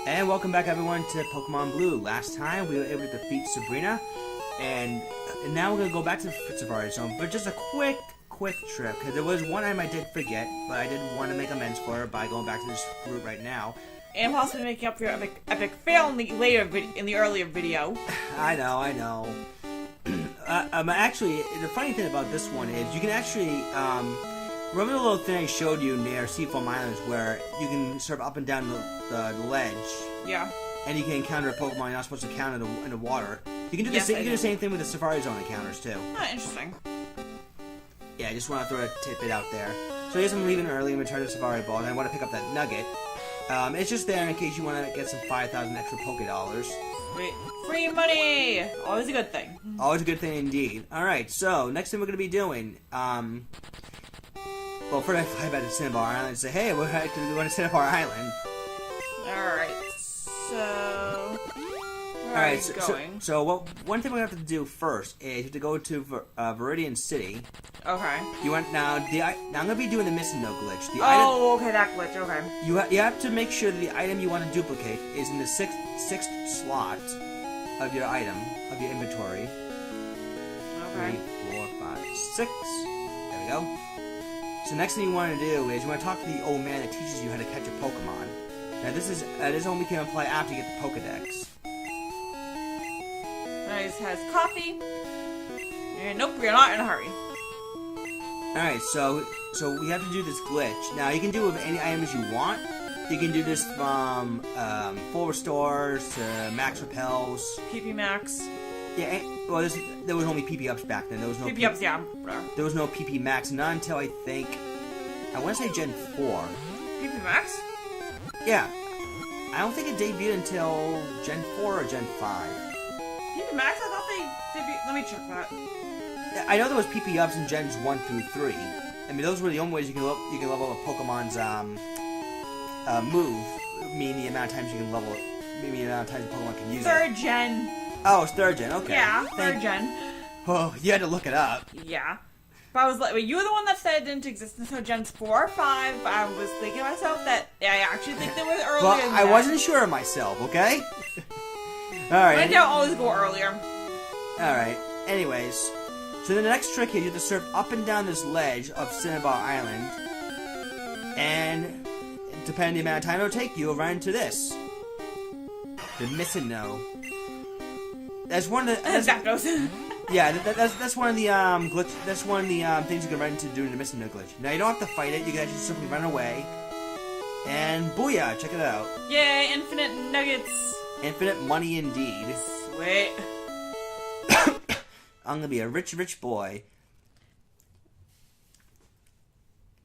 And welcome back everyone to Pokemon Blue. Last time we were able to defeat Sabrina, and now we're going to go back to the Safari Zone, but just a quick trip, because there was one item I did forget, but I did want to make amends for it by going back to this route right now. And possibly making up for your epic fail in the earlier video. I know. Actually, the funny thing about this one is you can actually, remember the little thing I showed you near Seafoam Islands where you can surf up and down the ledge? Yeah. And you can encounter a Pokemon you're not supposed to encounter in the water. You can do the same thing with the Safari Zone encounters too. Oh, interesting. Yeah, I just want to throw a tidbit out there. So I guess I'm leaving early and return to the Safari Ball, and I want to pick up that nugget. It's just there in case you want to get some 5,000 extra Poké Dollars. Sweet. Free money! Always a good thing. Always a good thing indeed. Alright, so next thing we're going to be doing, well, first I fly back to Cinnabar Island and say, hey, we're going to Cinnabar Island. Alright, so... Alright, so one thing we have to do first is you have to go to Viridian City. Okay. Now I'm going to be doing the missing no glitch. Okay, that glitch, okay. You have to make sure that the item you want to duplicate is in the sixth slot of your inventory. Okay. 3, 4, 5, 6. There we go. So next thing you want to do is you want to talk to the old man that teaches you how to catch a Pokemon. Now this only can apply after you get the Pokedex. Nice, has coffee. And nope, we're not in a hurry. Alright, so we have to do this glitch. Now you can do it with any items you want. You can do this from full restores to max repels. PP Max. Yeah, well, there was only PP ups back then. There was no PP ups, yeah. There was no PP Max, not until I want to say Gen 4. PP Max? Yeah. I don't think it debuted until Gen 4 or Gen 5. PP Max? I thought they debuted. Let me check that. I know there was PP ups in Gens 1 through 3. I mean, those were the only ways you can level up Pokemon's move, meaning the amount of times you can level it, meaning the amount of times a Pokemon can use it. Third gen. Oh, it's third gen, okay. Yeah, third gen. Oh, you had to look it up. Yeah. But I was like, wait, you were the one that said it didn't exist until Gens 4 or 5. I was thinking to myself that I actually think they were earlier well, than I that. wasn't sure of myself, okay? Alright. I don't always go earlier. Alright, anyways. So the next trick here, you have to surf up and down this ledge of Cinnabar Island. And depending on the amount of time it'll take you, you'll run into this. The Missing No. That's one of the... Yeah, that's one of the glitch. That's one of the things you can run into doing the Missing No glitch. Now you don't have to fight it. You can actually simply run away. And booyah! Check it out. Yay! Infinite nuggets. Infinite money indeed. Sweet. I'm gonna be a rich boy.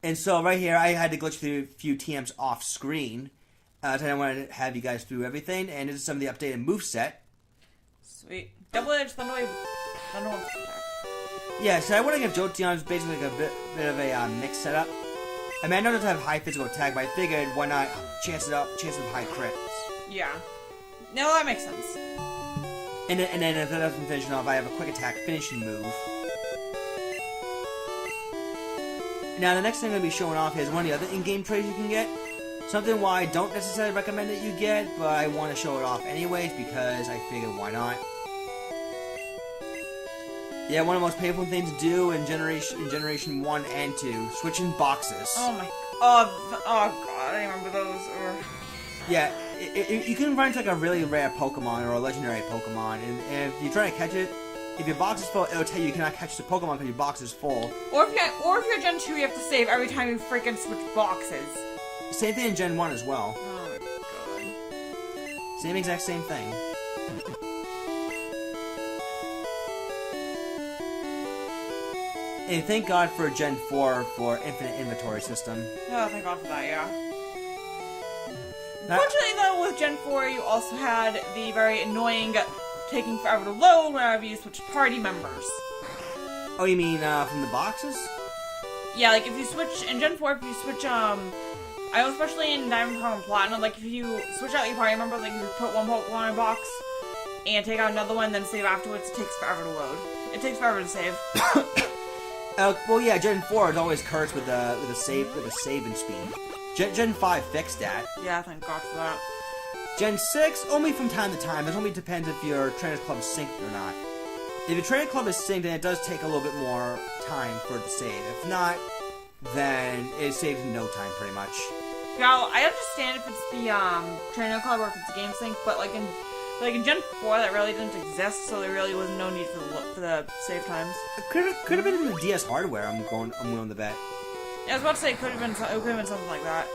And so right here, I had to glitch through a few TMs off screen. So I wanted to have you guys through everything. And this is some of the updated moveset. Sweet. Double-edged Thunderwave attack. Yeah, so I want to give Jolteon basically like a bit of a mixed setup. I mean, I know it doesn't have high physical attack, but I figured why not chance of high crits. Yeah. No, that makes sense. And then if that doesn't finish off, I have a quick attack finishing move. Now the next thing I'm going to be showing off is one of the other in-game trades you can get. Something why I don't necessarily recommend that you get, but I want to show it off anyways because I figured why not. Yeah, one of the most painful things to do in Generation 1 and 2, switching boxes. Oh my... Oh god, I remember those. Yeah, you can run into like a really rare Pokemon or a legendary Pokemon, and if you try to catch it, if your box is full, it'll tell you cannot catch the Pokemon because your box is full. Or if you're Gen 2, you have to save every time you freaking switch boxes. Same thing in Gen 1 as well. Oh my god. Same exact same thing. And thank God for Gen 4 for infinite inventory system. Oh, thank God for that, yeah. Fortunately, though, with Gen 4, you also had the very annoying taking forever to load whenever you switch party members. Oh, you mean from the boxes? Yeah, like if you switch in Gen 4, if you switch I know especially in Diamond, Pearl, and Platinum, like if you switch out your party member, like if you put one Pokemon in a box and take out another one, then save afterwards, it takes forever to load. It takes forever to save. Well, yeah, Gen 4 is always cursed with a saving speed. Gen 5 fixed that. Yeah, thank God for that. Gen 6, only from time to time. It only depends if your Trainer Club is synced or not. If your Trainer Club is synced, then it does take a little bit more time for it to save. If not, then it saves in no time, pretty much. Now, I understand if it's the Trainer Club or if it's game sync, but like in Gen 4, that really didn't exist, so there really was no need for the save times. It could have been in the DS hardware. I'm willing to bet. Yeah, I was about to say it could have been something like that.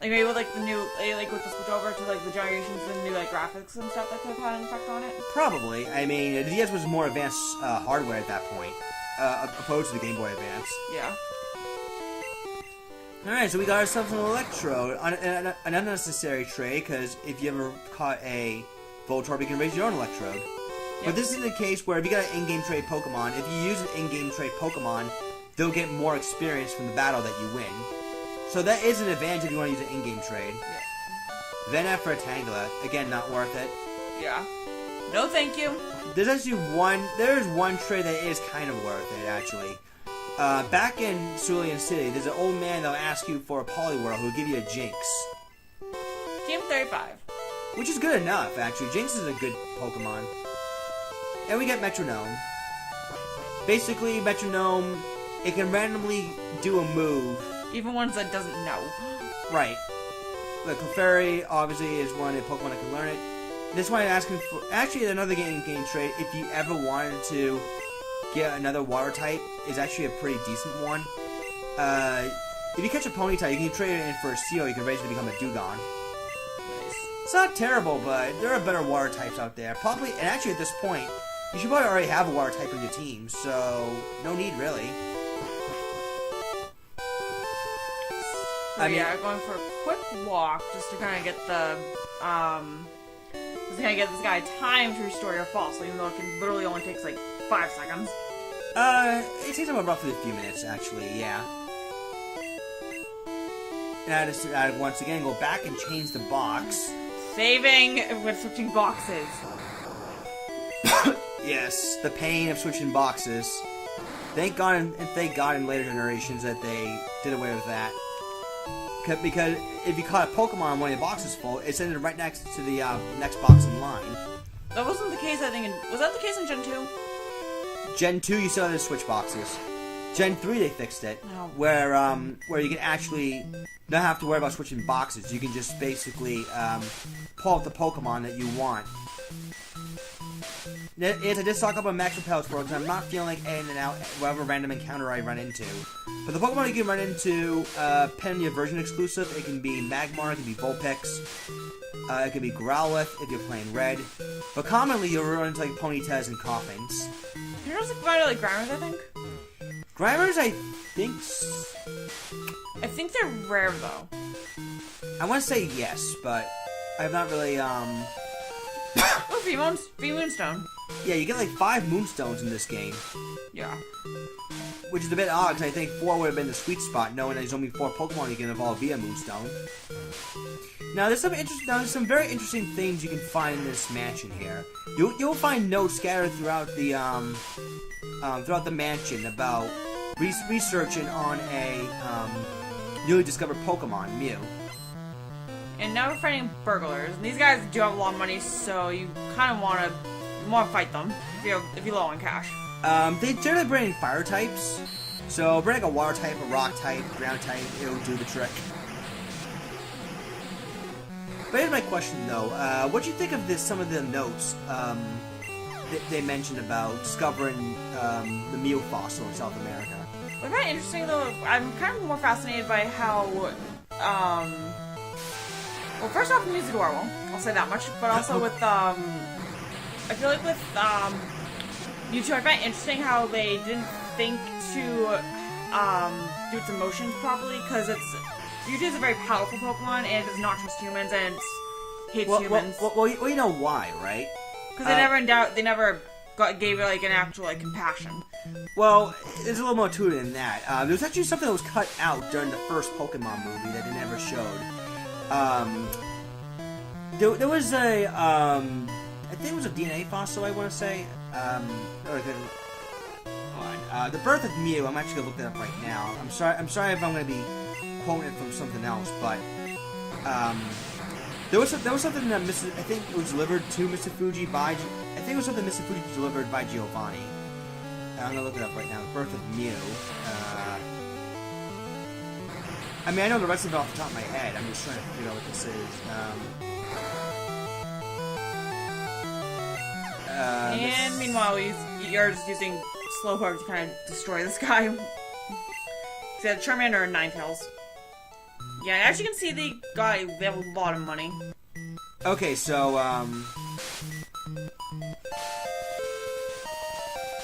Like maybe with like the new like with the switch over to like the generations and new like graphics and stuff that could have had an effect on it. Probably. I mean, the DS was more advanced hardware at that point, opposed to the Game Boy Advance. Yeah. Alright, so we got ourselves an Electrode, an unnecessary trade, because if you ever caught a Voltorb, you can raise your own Electrode. Yep. But this is the case where if you got an in-game trade Pokemon, if you use an in-game trade Pokemon, they'll get more experience from the battle that you win. So that is an advantage if you want to use an in-game trade. Yeah. Then for a Tangela, again, not worth it. Yeah. No thank you. There's actually there's one trade that is kind of worth it, actually. Back in Cerulean City, there's an old man that'll ask you for a Poliwhirl who'll give you a Jinx. Team 35. Which is good enough, actually. Jinx is a good Pokemon. And we get Metronome. Basically, Metronome, it can randomly do a move. Even ones that doesn't know. Right. The Clefairy, obviously, is one of the Pokemon that can learn it. This one I'm asking for... Actually, another game trade, if you ever wanted to get another water type, is actually a pretty decent one. If you catch a Ponyta, you can trade it in for a Seal, you can raise it to become a Dugong. Nice. It's not terrible, but there are better water types out there. Probably, and actually at this point, you should probably already have a water type in your team, so no need really. So yeah, going for a quick walk just to kind of get the, just to kind of get this guy time to restore your fossil, even though it can literally only takes like 5 seconds. It takes about roughly a few minutes, actually, yeah. And I just, once again, go back and change the box. Saving when switching boxes. Yes, the pain of switching boxes. Thank God in later generations that they did away with that. Because if you caught a Pokemon and one of your boxes full, it sent it right next to the next box in line. That wasn't the case, I think. Was that the case in Gen 2? Gen 2, you still had to switch boxes. Gen 3, they fixed it, no. where you can actually not have to worry about switching boxes. You can just basically pull out the Pokemon that you want. I did stock up on Max Repels for it because I'm not feeling like in and out whatever random encounter I run into. But the Pokemon you can run into, depending on your version exclusive, it can be Magmar, it can be Vulpix, it can be Growlithe if you're playing Red. But commonly you'll run into like Ponytas and Coffins. You're just like Grammars, I think? Grammars, I think they're rare though. I want to say yes, but I've not really, Oh, V-Moonstone. Yeah, you get like 5 Moonstones in this game. Yeah. Which is a bit odd, because I think 4 would have been the sweet spot, knowing there's only 4 Pokemon you can evolve via Moonstone. Now, there's some very interesting things you can find in this mansion here. You'll find notes scattered throughout the mansion about researching on a newly discovered Pokemon, Mew. And now we're fighting burglars. And these guys do have a lot of money, so you kind of want to fight them if you're low on cash. They generally bring in fire types, so bring like a water type, a rock type, ground type, it'll do the trick. But here's my question though, what do you think of some of the notes they mentioned about discovering the Mew fossil in South America? Well, very interesting though. I'm kind of more fascinated by how, well, first off, Mew's adorable. I'll say that much. But also with, I feel like with, Mewtwo, I find it interesting how they didn't think to, do its emotions properly, because Mewtwo is a very powerful Pokemon, and it does not trust humans, and hates humans. Well, you know why, right? Because they never gave it, like, an actual, like, compassion. Well, there's a little more to it than that. There was actually something that was cut out during the first Pokemon movie that they never showed. There was a, I think it was a DNA fossil, I want to say. The birth of Mew, I'm actually going to look that up right now. I'm sorry if I'm going to be quoting it from something else, but, There was something that I think it was delivered to Mr. Fuji by. I think it was something Mr. Fuji delivered by Giovanni. I'm gonna look it up right now. The Birth of Mew. I mean, I know the rest of it off the top of my head. I'm just trying to figure out what this is. And meanwhile, you're just using Slowpoke to kind of destroy this guy. So yeah, Charmander and Ninetales. Yeah, as you can see, they have a lot of money. Okay, so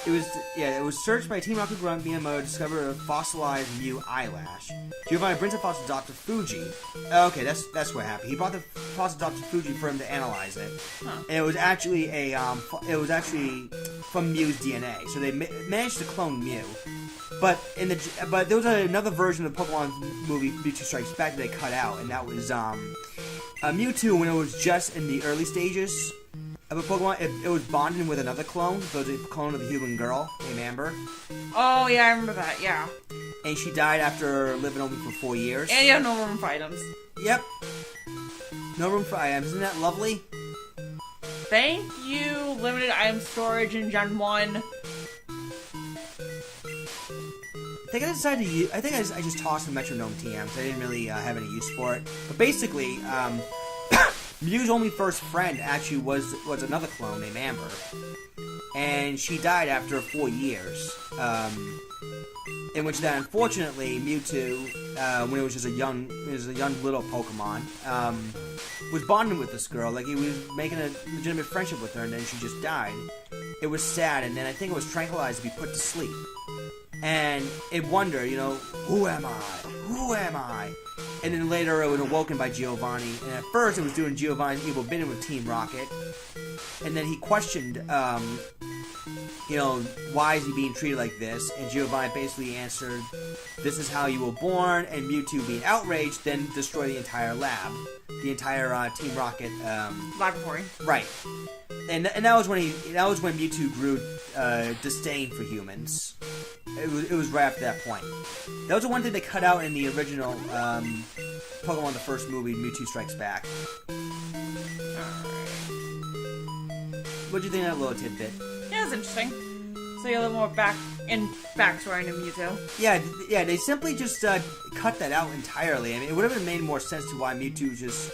it was searched by Team Rocket Grunt Miyamoto to discover a fossilized Mew eyelash. Giovanni brings the fossil to Dr. Fuji. Okay, that's what happened. He brought the fossil to Dr. Fuji for him to analyze it. Huh. And it was actually from Mew's DNA. So they managed to clone Mew. But there was another version of the Pokemon movie Mewtwo Strikes Back that they cut out, and that was Mewtwo when it was just in the early stages of a Pokemon. It was bonding with another clone. So it was a clone of the human girl named Amber. Oh yeah, I remember that. Yeah. And she died after living only for 4 years. And you have no room for items. Yep. No room for items. Isn't that lovely? Thank you, limited item storage in Gen 1. I think I decided to use. I think I just tossed the Metronome TM because I didn't really have any use for it. But basically, Mew's only first friend actually was another clone named Amber, and she died after 4 years. In which that unfortunately Mewtwo, when it was just a young little Pokemon, was bonding with this girl. Like he was making a legitimate friendship with her, and then she just died. It was sad, and then I think it was tranquilized to be put to sleep. And it wondered, who am I? Who am I? And then later it was awoken by Giovanni. And at first it was doing Giovanni's evil bidding with Team Rocket. And then he questioned, why is he being treated like this? And Giovanni basically answered, this is how you were born. And Mewtwo, being outraged, then destroyed the entire lab. The entire Team Rocket laboratory. Right. And that was when Mewtwo grew disdain for humans. It was right after that point. That was the one thing they cut out in the original Pokemon the first movie, Mewtwo Strikes Back. What'd you think of that little tidbit? Yeah, it's interesting. So you have a little more backstory into Mewtwo. Yeah, they simply just cut that out entirely. I mean, it would have made more sense to why Mewtwo just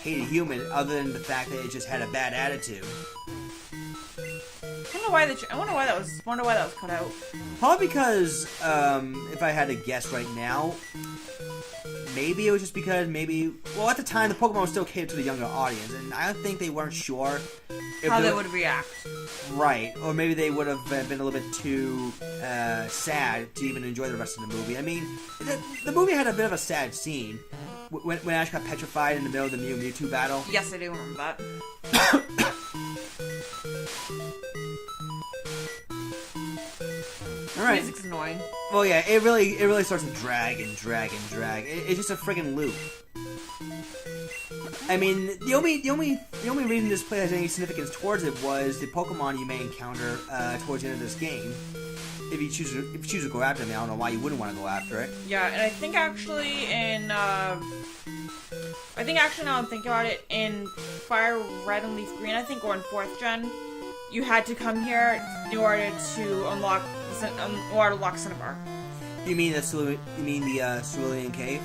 hated human, other than the fact that it just had a bad attitude. I wonder why that was cut out. Probably because, if I had to guess right now, maybe it was just because well, at the time the Pokemon was still catered to the younger audience, and I think they weren't sure how they would react. Right, or maybe they would have been a little bit too sad to even enjoy the rest of the movie. I mean, the movie had a bit of a sad scene when Ash got petrified in the middle of the Mewtwo battle. Yes, I do remember that. Alright. Music's annoying. Well, yeah, it really starts to drag and drag and drag. It's just a friggin' loop. I mean, the only reason this play has any significance towards it was the Pokemon you may encounter towards the end of this game. If you choose to go after them, I don't know why you wouldn't want to go after it. Yeah, and I think actually now I'm thinking about it, in Fire Red and Leaf Green, I think, or in 4th Gen, you had to come here in order to unlock Cinnabar. You mean the Cerulean Cave?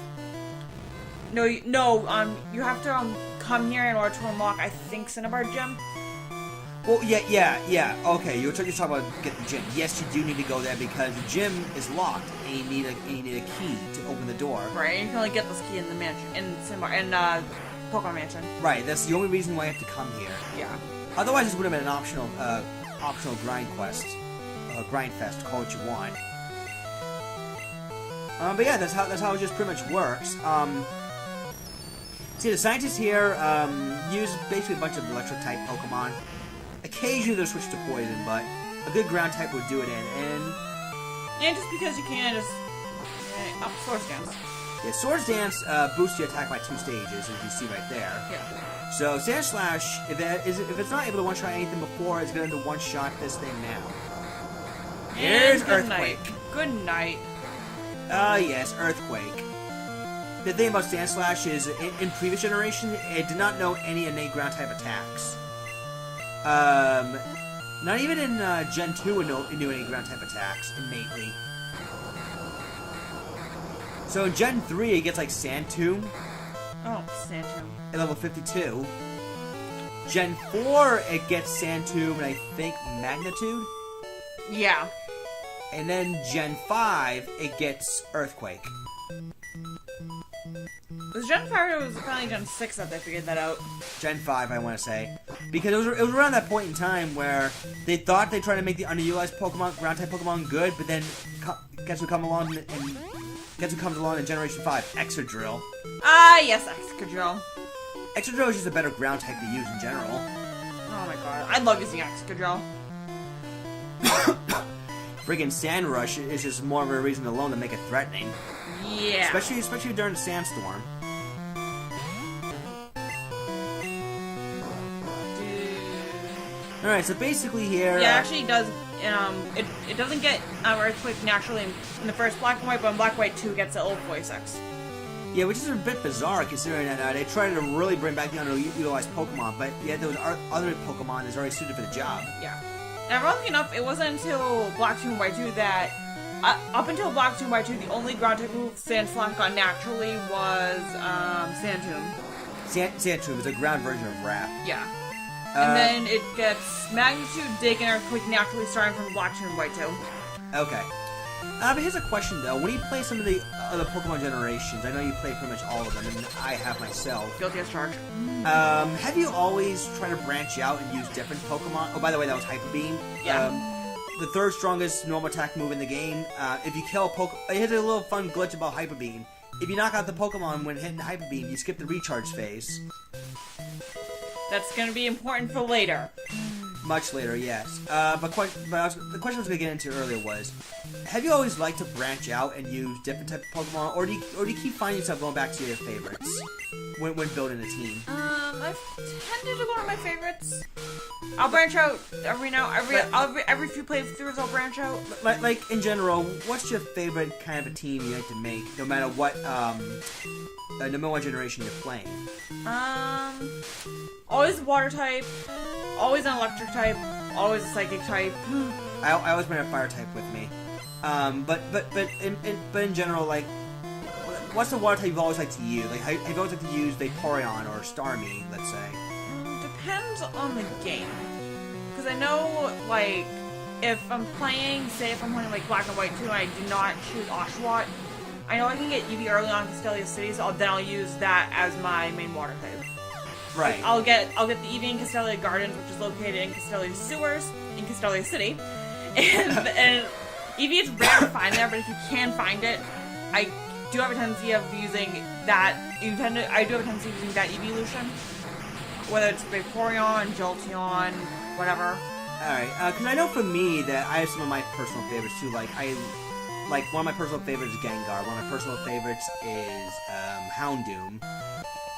No, you have to come here in order to unlock, I think, Cinnabar Gym. Well, yeah. Okay, you're talking about get the gym. Yes, you do need to go there because the gym is locked, and you need a key to open the door. Right, and you can only get this key in the mansion, in Cinnabar, in Pokemon Mansion. Right, that's the only reason why you have to come here. Yeah. Otherwise, this would have been an optional grind quest, grind fest. Call it what you want. But yeah, that's how it just pretty much works. See, the scientists here use basically a bunch of electric type Pokemon. Occasionally they'll switch to poison, but a good ground type would do it in. And just because you can just Swords Dance. Yeah, Swords Dance boosts your attack by 2 stages, as you see right there. Yeah. So Sand Slash, if it's not able to one-shot anything before, it's going to one-shot this thing now. Here's Earthquake. Good night. Yes, Earthquake. the thing about Sandslash is, in previous generations, it did not know any innate ground-type attacks. Not even in Gen 2 it knew any ground-type attacks innately. So in Gen 3, it gets like Sand Tomb. Oh, Sand Tomb. At level 52. Gen 4, it gets Sand Tomb and I think Magnitude. Yeah. And then Gen 5, it gets Earthquake. It was Gen 5 or was it finally Gen 6 that they figured that out? Gen 5, I want to say. Because it was around that point in time where they thought they'd try to make the underutilized Pokemon, ground-type Pokemon good, but then guess who comes along in Generation 5? Excadrill. Ah, yes, Excadrill. Excadrill is just a better ground-type to use in general. Oh my god, I love using Excadrill. Friggin' Sand Rush is just more of a reason alone to make it threatening. Yeah. Especially during a sandstorm. Alright, so basically here... Yeah, it actually does, it doesn't get Earthquake naturally in the first Black and White, but in Black and White 2 gets it level 46. Yeah, which is a bit bizarre considering that they tried to really bring back the underutilized Pokemon, but yet there was other Pokemon that's already suited for the job. Yeah. And ironically enough, it wasn't until Black 2 and White 2 that... up until Black 2 and White 2, the only ground-type move Sandslash got naturally was, Sand Tomb. Sand Tomb is a ground version of Wrap. Yeah. And then it gets Magnitude, Dig, and Earthquake naturally starting from Black 2 and White 2. Okay. But here's a question, though. When you play some of the other Pokemon generations, I know you play pretty much all of them, and I have myself. Guilty as charged. Have you always tried to branch out and use different Pokemon? Oh, by the way, that was Hyper Beam. Yeah. The third strongest normal attack move in the game. If you kill a Pokemon... Here's a little fun glitch about Hyper Beam. If you knock out the Pokemon when hitting Hyper Beam, you skip the recharge phase. That's gonna be important for later. Much later, yes. The question I was going to get into earlier was, have you always liked to branch out and use different types of Pokemon, or do you keep finding yourself going back to your favorites when building a team? I've tended to go to my favorites. I'll branch out every few playthroughs. I'll branch out. Like in general, what's your favorite kind of a team you like to make, no matter what generation you're playing? Always a water type, always an electric type, always a psychic type. I always bring a fire type with me. But in general, like, what's the water type you've always liked to use? Like, have you always liked to use Vaporeon or Starmie, let's say? Depends on the game. Because I know, like, if I'm playing like Black and White 2 and I do not choose Oshawott, I know I can get Eevee early on in Castelia City, so then I'll use that as my main water type. Right. I'll get the Eevee in Castelia Gardens, which is located in Castelia Sewers, in Castelia City. And Eevee is rare to find there, but if you can find it, I do have a tendency of using that. I do have a tendency of using that evolution, whether it's Vaporeon, Jolteon, whatever. Alright, because I know for me that I have some of my personal favorites too. Like one of my personal favorites is Gengar. One of my personal favorites is Houndoom.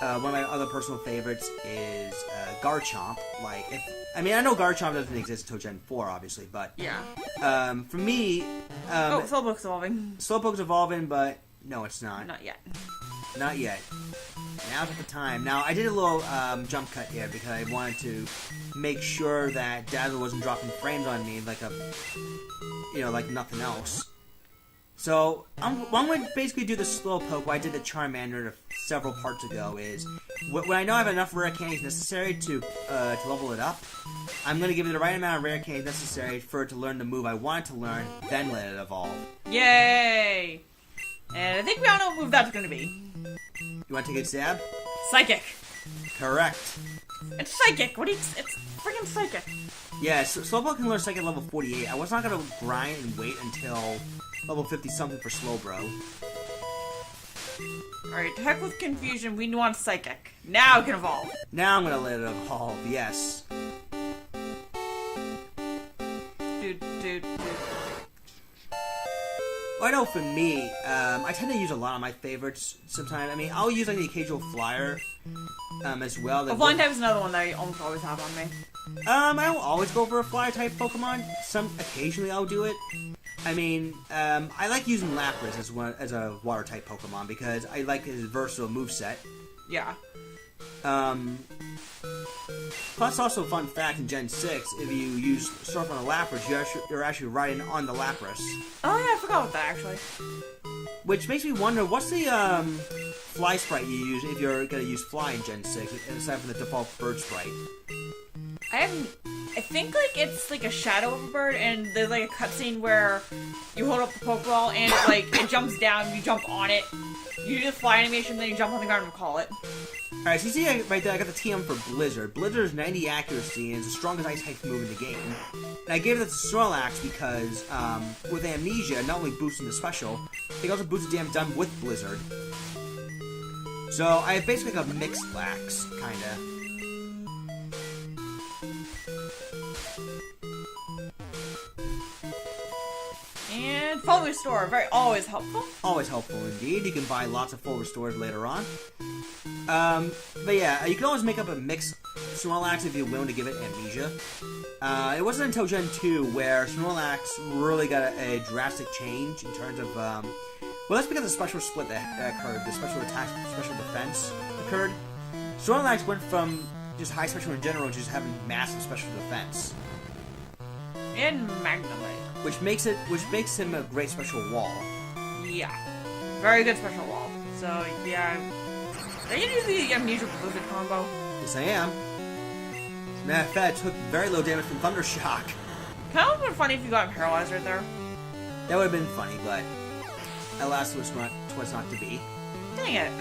One of my other personal favorites is Garchomp. I know Garchomp doesn't exist until Gen 4, obviously, but yeah. For me, Slowpoke's evolving. Slowpoke's evolving, but no, it's not. Not yet. Not yet. Now's not the time. Now, I did a little jump cut here because I wanted to make sure that Dazzle wasn't dropping frames on me like nothing else. So, I'm going to basically do the Slowpoke, what I did the Charmander several parts ago, is when I know I have enough rare candies necessary to level it up, I'm going to give it the right amount of rare candies necessary for it to learn the move I want it to learn, then let it evolve. Yay! And I think we all know what move that's going to be. You want to take a stab? Psychic. Correct. It's Psychic. It's freaking Psychic. Yeah, so Slowpoke can learn Psychic at level 48. I was not going to grind and wait until level 50-something for Slowbro. Alright, to heck with confusion, we want Psychic. Now it can evolve. Now I'm going to let it evolve, yes. Well, I know for me, I tend to use a lot of my favorites sometimes. I mean, I'll use the occasional flyer as well. A flying type is another one that I almost always have on me. I don't always go for a flyer type Pokemon. Occasionally I'll do it. I mean, I like using Lapras as a water type Pokemon because I like his versatile moveset. Yeah. Plus, also fun fact in Gen 6, if you use Surf on a Lapras, you're actually riding on the Lapras. Oh yeah, I forgot about that actually. Which makes me wonder, what's the fly sprite you use if you're gonna use fly in Gen 6, aside from the default bird sprite? I think like it's like a shadow of a bird, and there's like a cutscene where you hold up the Pokeball and it jumps down, you jump on it, you do the fly animation, then you jump on the ground and call it. Alright, so you see right there, I got the TM for Blizzard. Blizzard is 90 accuracy and is the strongest ice type move in the game. And I gave it to Snorlax because, with Amnesia, not only boosting the special, it also boosts the damage done with Blizzard. So, I have basically got a mixed lax, kinda. And full restore, always helpful. Always helpful indeed. You can buy lots of full restores later on. But yeah, you can always make up a mixed Snorlax if you're willing to give it Amnesia. It wasn't until Gen 2 where Snorlax really got a drastic change in terms of, well, that's because the special split that occurred, the special attack, special defense occurred. Snorlax went from just high special in general to just having massive special defense. And Magnemite. Which makes him a great special wall. Yeah. Very good special wall. So, yeah. Are you using the Amnesia Blizzard combo? Yes, I am. As a matter of fact, I took very low damage from Thunder Shock. Kind of would have been funny if you got paralyzed right there. That would have been funny, but alas, was not to be. Dang it.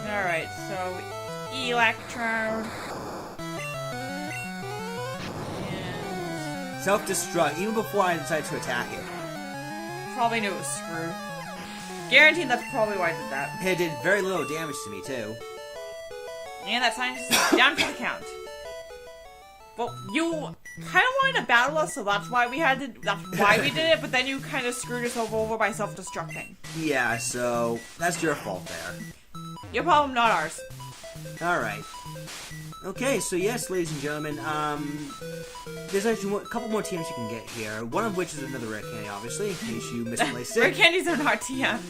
Alright, so Electro. Self-destruct, even before I decided to attack it. Probably knew it was screwed. Guaranteed that's probably why I did that. It did very little damage to me, too. And that scientist is down for the count. Well, you kind of wanted to battle us, so that's why we did it, but then you kind of screwed yourself over by self-destructing. Yeah, so that's your fault there. Your problem, not ours. Alright. Okay, so yes, ladies and gentlemen, there's actually a couple more TMs you can get here, one of which is another rare candy, obviously, in case you misplaced it. Rare candies are not TMs.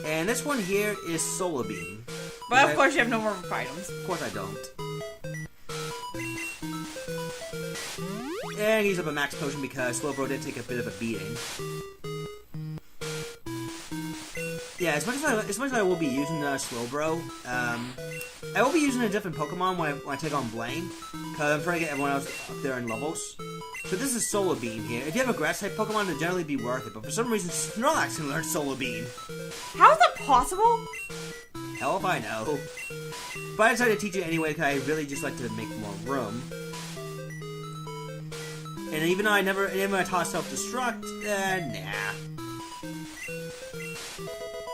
And this one here is Solar Beam. But of course you have no more items. Of course I don't. And he's up a max potion because Slowbro did take a bit of a beating. Yeah, as much as I will be using Slowbro, I will be using a different Pokemon when I take on Blaine, because I'm trying to get everyone else up there in levels. So this is Solar Beam here. If you have a Grass-type Pokemon, it'll generally be worth it, but for some reason, Snorlax can learn Solar Beam. How is that possible? Hell if I know. But I decided to teach it anyway, because I really just like to make more room. And even though I never taught Self-Destruct, nah.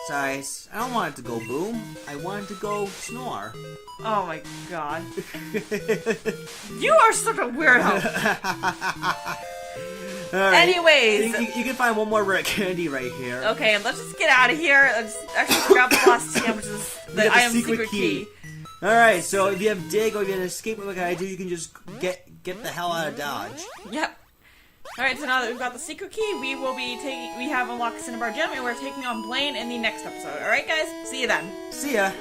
Size. I don't want it to go boom. I want it to go snore. Oh my god. You are such a weirdo. Right. Anyways. You can find one more rare candy right here. Okay, let's just get out of here. Let's actually grab the last TM, which is the item secret key. Alright, so if you have Dig or if you have an escape like I do, you can just get the hell out of Dodge. Yep. Alright, so now that we've got the secret key, we have unlocked Cinnabar Gem, and we're taking on Blaine in the next episode. Alright guys, see you then. See ya.